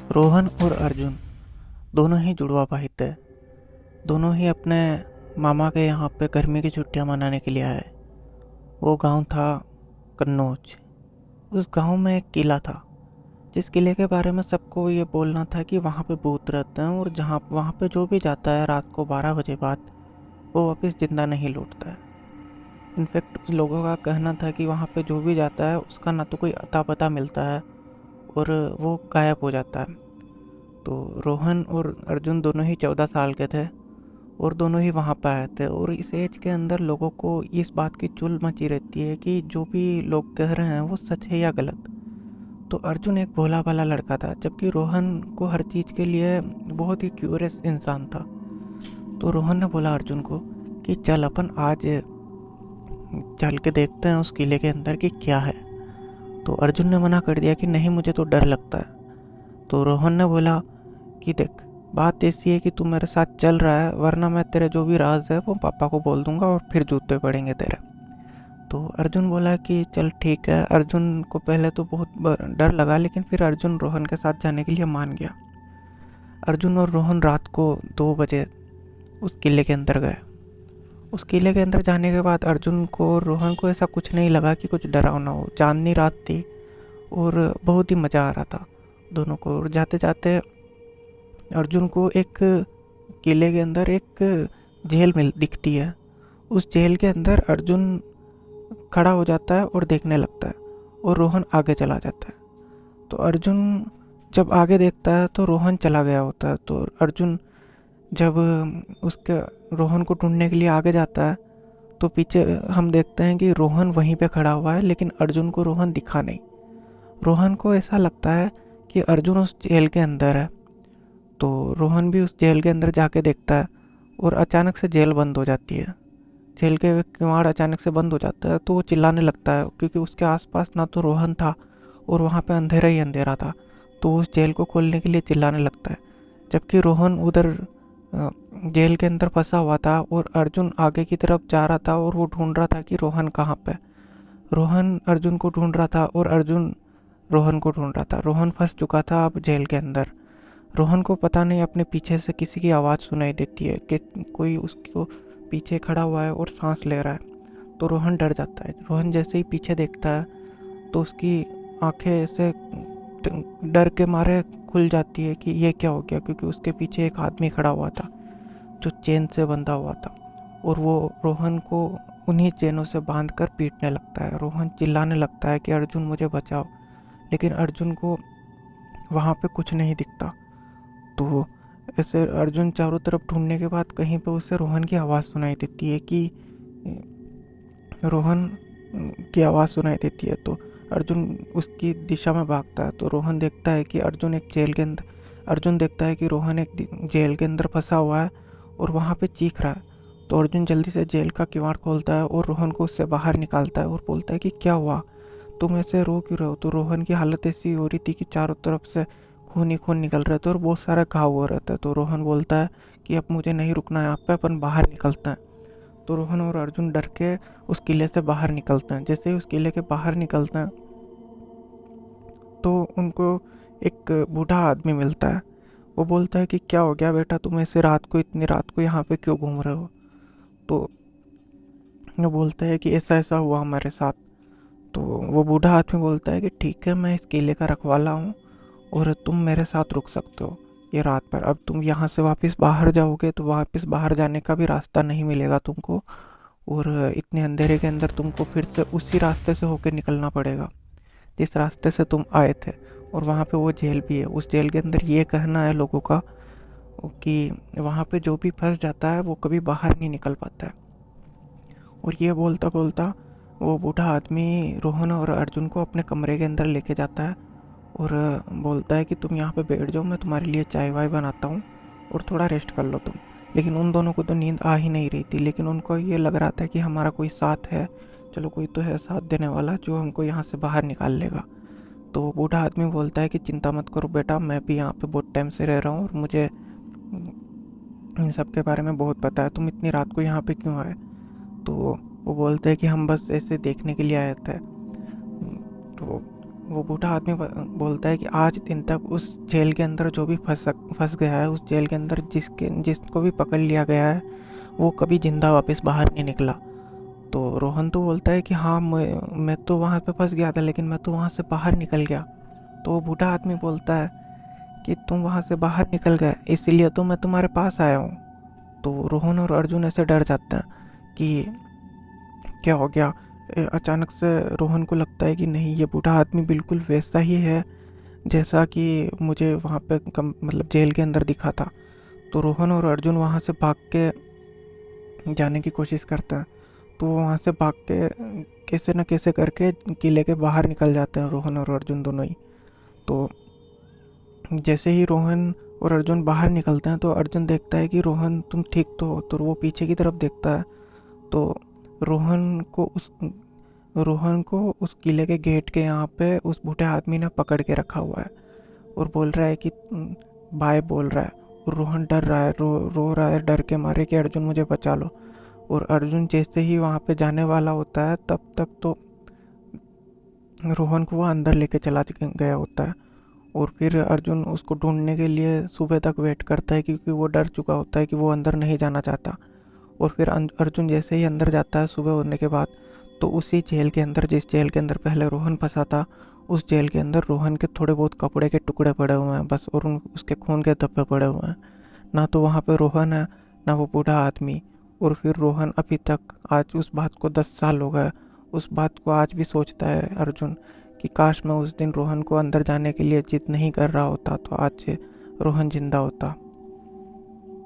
रोहन और अर्जुन दोनों ही जुड़वा भाई थे। दोनों ही अपने मामा के यहाँ पे गर्मी की छुट्टियाँ मनाने के लिए आए। वो गांव था कन्नौज। उस गांव में एक किला था, जिस किले के बारे में सबको ये बोलना था कि वहाँ पे भूत रहते हैं और जहाँ वहाँ पे जो भी जाता है रात को 12 बजे बाद वो वापस जिंदा नहीं लौटता है। इनफैक्ट लोगों का कहना था कि वहाँ पे जो भी जाता है उसका ना तो कोई अता पता मिलता है और वो गायब हो जाता है। तो रोहन और अर्जुन दोनों ही 14 साल के थे और दोनों ही वहाँ पे आए थे। और इस एज के अंदर लोगों को इस बात की चुल मची रहती है कि जो भी लोग कह रहे हैं वो सच है या गलत। तो अर्जुन एक भोला भाला लड़का था, जबकि रोहन को हर चीज़ के लिए बहुत ही क्यूरियस इंसान था। तो रोहन ने बोला अर्जुन को कि चल अपन आज चल के देखते हैं उस किले के अंदर कि क्या है। तो अर्जुन ने मना कर दिया कि नहीं, मुझे तो डर लगता है। तो रोहन ने बोला कि देख, बात ऐसी है कि तू मेरे साथ चल रहा है, वरना मैं तेरे जो भी राज है वो पापा को बोल दूंगा और फिर जूते पड़ेंगे तेरे। तो अर्जुन बोला कि चल ठीक है। अर्जुन को पहले तो बहुत डर लगा, लेकिन फिर अर्जुन रोहन के साथ जाने के लिए मान गया। अर्जुन और रोहन रात को 2 बजे उस किले के अंदर गए। उस किले के अंदर जाने के बाद अर्जुन को और रोहन को ऐसा कुछ नहीं लगा कि कुछ डरावना हो। चांदनी रात थी और बहुत ही मज़ा आ रहा था दोनों को। और जाते जाते अर्जुन को एक किले के अंदर एक जेल मिल दिखती है। उस जेल के अंदर अर्जुन खड़ा हो जाता है और देखने लगता है और रोहन आगे चला जाता है। तो अर्जुन जब आगे देखता है तो रोहन चला गया होता है। तो अर्जुन जब उसके रोहन को ढूंढने के लिए आगे जाता है तो पीछे हम देखते हैं कि रोहन वहीं पे खड़ा हुआ है, लेकिन अर्जुन को रोहन दिखा नहीं। रोहन को ऐसा लगता है कि अर्जुन उस जेल के अंदर है। तो रोहन भी उस जेल के अंदर जाके देखता है और अचानक से जेल बंद हो जाती है। जेल के किवाड़ अचानक से बंद हो जाता है तो वो चिल्लाने लगता है, क्योंकि उसके आसपास ना तो रोहन था और वहाँ पे अंधेरा ही अंधेरा था। तो वो उस जेल को खोलने के लिए चिल्लाने लगता है, जबकि रोहन उधर जेल के अंदर फंसा हुआ था और अर्जुन आगे की तरफ जा रहा था और वो ढूंढ रहा था कि रोहन कहाँ पे। रोहन अर्जुन को ढूंढ रहा था और अर्जुन रोहन को ढूंढ रहा था। रोहन फंस चुका था अब जेल के अंदर। रोहन को पता नहीं अपने पीछे से किसी की आवाज़ सुनाई देती है कि कोई उसको पीछे खड़ा हुआ है और सांस ले रहा है। तो रोहन डर जाता है। रोहन जैसे ही पीछे देखता है तो उसकी आंखें ऐसे डर के मारे खुल जाती है कि ये क्या हो गया, क्योंकि उसके पीछे एक आदमी खड़ा हुआ था जो चेन से बंधा हुआ था और वो रोहन को उन्हीं चेनों से बांध कर पीटने लगता है। रोहन चिल्लाने लगता है कि अर्जुन मुझे बचाओ, लेकिन अर्जुन को वहाँ पे कुछ नहीं दिखता। तो ऐसे अर्जुन चारों तरफ ढूंढने के बाद कहीं पे उसे रोहन की आवाज़ सुनाई देती है कि रोहन की आवाज़ सुनाई देती है। तो अर्जुन उसकी दिशा में भागता है। तो रोहन देखता है कि अर्जुन देखता है कि रोहन एक जेल के अंदर फंसा हुआ है और वहाँ पे चीख रहा है। तो अर्जुन जल्दी से जेल का किवाड़ खोलता है और रोहन को उससे बाहर निकालता है और बोलता है कि क्या हुआ, तुम ऐसे रो क्यों रहे हो। तो रोहन की हालत ऐसी हो रही थी कि चारों तरफ से खून ही खून निकल रहे थे और बहुत सारे घाव हो रहे थे। तो रोहन बोलता है कि अब मुझे नहीं रुकना है यहाँ पे, अपन बाहर निकलते हैं। तो रोहन और अर्जुन डर के उस किले से बाहर निकलते हैं। जैसे ही उस किले के बाहर निकलते हैं तो उनको एक बूढ़ा आदमी मिलता है। वो बोलता है कि क्या हो गया बेटा, तुम ऐसे इतनी रात को यहाँ पे क्यों घूम रहे हो। तो वो बोलता है कि ऐसा ऐसा हुआ हमारे साथ। तो वो बूढ़ा आदमी बोलता है कि ठीक है, मैं इस किले का रखवाला हूँ और तुम मेरे साथ रुक सकते हो ये रात भर। अब तुम यहाँ से वापस बाहर जाओगे तो वापस बाहर जाने का भी रास्ता नहीं मिलेगा तुमको, और इतने अंधेरे के अंदर तुमको फिर से उसी रास्ते से होकर निकलना पड़ेगा जिस रास्ते से तुम आए थे। और वहाँ पे वो जेल भी है। उस जेल के अंदर ये कहना है लोगों का कि वहाँ पे जो भी फंस जाता है वो कभी बाहर नहीं निकल पाता है। और ये बोलता बोलता वो बूढ़ा आदमी रोहन और अर्जुन को अपने कमरे के अंदर लेके जाता है और बोलता है कि तुम यहाँ पे बैठ जाओ, मैं तुम्हारे लिए चाय वाय बनाता हूँ और थोड़ा रेस्ट कर लो तुम। लेकिन उन दोनों को तो नींद आ ही नहीं रही थी, लेकिन उनको ये लग रहा था कि हमारा कोई साथ है, चलो कोई तो है साथ देने वाला जो हमको यहाँ से बाहर निकाल लेगा। तो वो बूढ़ा आदमी बोलता है कि चिंता मत करो बेटा, मैं भी यहाँ पे बहुत टाइम से रह रहा हूँ और मुझे इन सब के बारे में बहुत पता है, तुम इतनी रात को यहाँ पे क्यों आए। तो वो बोलते हैं कि हम बस ऐसे देखने के लिए आए थे। तो वो बूढ़ा आदमी बोलता है कि आज दिन तक उस जेल के अंदर जो भी फंस गया है, उस जेल के अंदर जिसको भी पकड़ लिया गया है, वो कभी जिंदा वापस बाहर नहीं निकला। तो रोहन तो बोलता है कि हाँ, मैं तो वहाँ पे फंस गया था, लेकिन मैं तो वहाँ से बाहर निकल गया। तो वो बूढ़ा आदमी बोलता है कि तुम वहाँ से बाहर निकल गए, इसीलिए तो मैं तुम्हारे पास आया हूँ। तो रोहन और अर्जुन ऐसे डर जाते हैं कि क्या हो गया। अचानक से रोहन को लगता है कि नहीं, ये बूढ़ा आदमी बिल्कुल वैसा ही है जैसा कि मुझे वहाँ पे मतलब जेल के अंदर दिखा था। तो रोहन और अर्जुन वहाँ से भाग के जाने की कोशिश करते हैं। तो वो वहाँ से भाग के कैसे न कैसे करके किले के बाहर निकल जाते हैं, रोहन और अर्जुन दोनों ही। तो जैसे ही रोहन और अर्जुन बाहर निकलते हैं तो अर्जुन देखता है कि रोहन तुम ठीक तो हो। तो वो पीछे की तरफ देखता है तो रोहन को उस रोहन को उस किले के गेट के यहाँ पे उस बूढ़े आदमी ने पकड़ के रखा हुआ है और बोल रहा है कि बाय बोल रहा है। और रोहन डर रहा है, रो रहा है डर के मारे कि अर्जुन मुझे बचा लो। और अर्जुन जैसे ही वहाँ पे जाने वाला होता है तब तक तो रोहन को वो अंदर लेके चला गया होता है। और फिर अर्जुन उसको ढूंढने के लिए सुबह तक वेट करता है, क्योंकि वो डर चुका होता है कि वो अंदर नहीं जाना चाहता। और फिर अर्जुन जैसे ही अंदर जाता है सुबह होने के बाद, तो उसी जेल के अंदर, जिस जेल के अंदर पहले रोहन फंसा था, उस जेल के अंदर रोहन के थोड़े बहुत कपड़े के टुकड़े पड़े हुए हैं बस, और उसके खून के धब्बे पड़े हुए हैं। ना तो वहाँ पे रोहन है, ना वो बूढ़ा आदमी। और फिर रोहन अभी तक, आज उस बात को 10 साल हो गए, उस बात को आज भी सोचता है अर्जुन कि काश मैं उस दिन रोहन को अंदर जाने के लिए जिद नहीं कर रहा होता तो आज रोहन जिंदा होता।